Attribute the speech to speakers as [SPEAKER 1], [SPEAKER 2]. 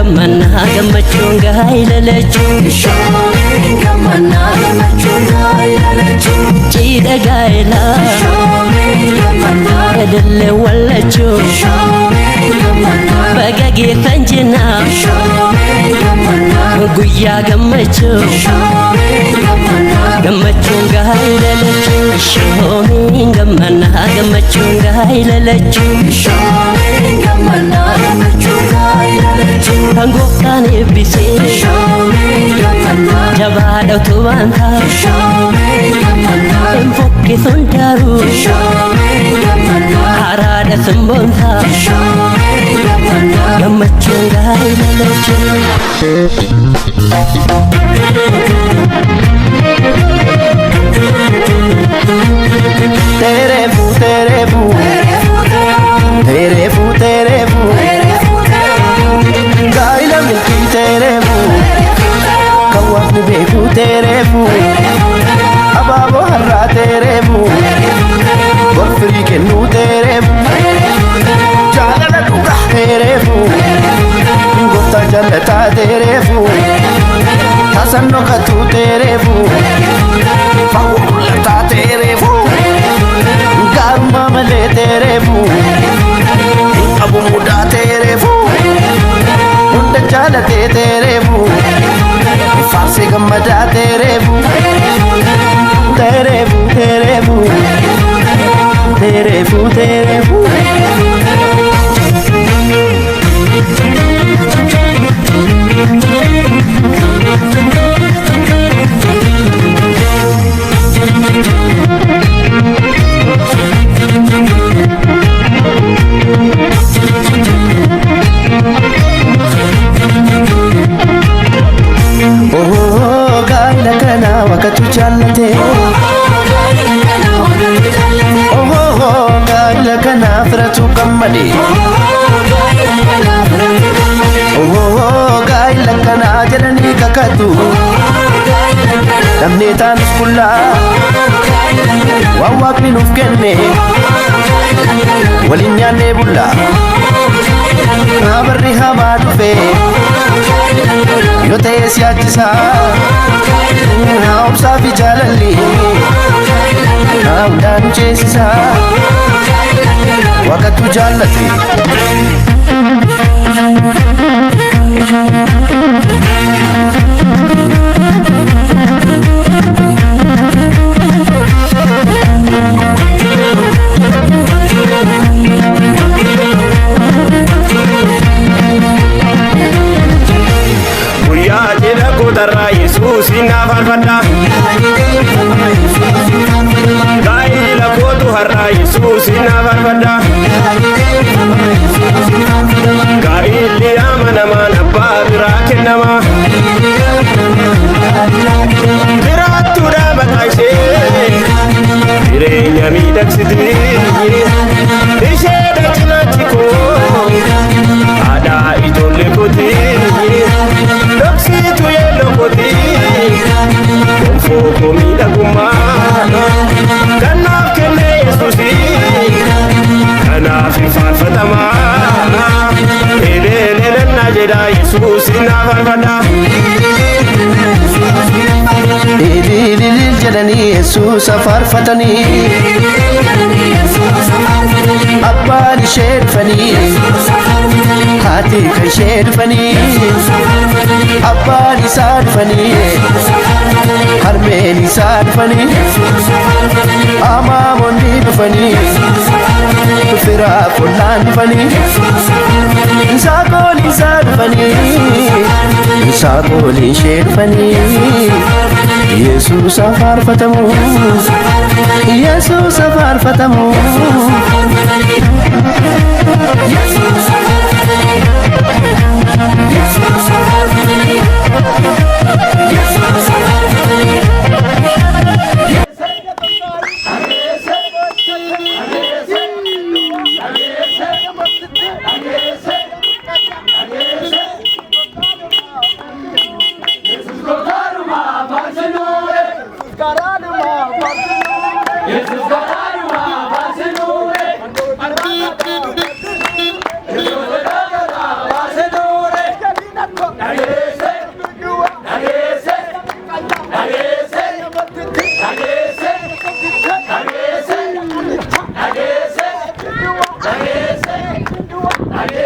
[SPEAKER 1] gammanna gammachuun gaa'ilalachu
[SPEAKER 2] Shoomin gammanna gammachuun gaa'ilalachu
[SPEAKER 1] Jiidha gaa'ila
[SPEAKER 2] Shoomin gammanna
[SPEAKER 1] Edelle wallachu
[SPEAKER 2] Shoomin gammanna
[SPEAKER 1] Baga geeffan jenna
[SPEAKER 2] Shoomin gammanna
[SPEAKER 1] Guyyaa gammachu
[SPEAKER 2] Shoomin gammanna
[SPEAKER 1] gammachuun gaa'ilalachu Shoomin gammanna gammachuun gaa'ilalachu
[SPEAKER 2] Shoomin gammanna gammachuun gaa'ilalachu
[SPEAKER 1] Hangooftaan eebbisee
[SPEAKER 2] Shoomin gammanna
[SPEAKER 1] jabaadha utubaan taa
[SPEAKER 2] Shoomin gammanna
[SPEAKER 1] hin fokkisuun daaruu
[SPEAKER 2] Shoomin gammanna
[SPEAKER 1] haraadha simboon taa
[SPEAKER 2] Shoomin gammanna
[SPEAKER 1] gammachuun gaa'ilalachu
[SPEAKER 3] तेरे फू तेरे फू तेरे फू तेरे फू गाइला मिलती तेरे फू कौवानी बेकू तेरे फू अबाबो हर्रा तेरे फू गोफ्री के नू तेरे फू जागला डूगा तेरे फू गोफ्ता जलता तेरे फू हसनो कतू तेरे फू फाउलता तेरे फू गारुमा मले तेरे फू अबू मुडा तेरे फू उंड चालते तेरे फू फांसे गम्मदा तेरे फू तेरे फू तेरे फू तेरे फू तेरे फू गाइला कना वकतु चलते गाइला कना फ्रतु कम्मली गाइला कना जलनी ककतु namne taanus kulla waan waaqni nuuf kenne waliin nyaannee bulla barri hamaa dhufe yoo ta'e si ajjisa obsaa fi jaalalli hundaanu ceesisa waaqatu jaallate Yesus inna farfada gaila kotu harra Yesus inna farfada gaili amana mana babira kenama biratura mataishe birenya midaksiti ishe dachinatiko ada ijolle koti doksitu yelokoti konfoko midaguma kanaaf kenne Yesusi kanaaf farfatama elelelena jedha Yesusi na farfada elelel jedhani Yesusa farfatani abbaan ishee dhufanii haati kan ishee dhufanii abbaan isaa dhufanii harmeen isaa dhufanii amaamonni dhufanii firaa qollaan dhufanii saaqoolii isaa dhufanii saaqoolii ishee dhufanii Yesuusa faarfatamu Yesuusa faarfatamu
[SPEAKER 2] Jesus,
[SPEAKER 3] አቤት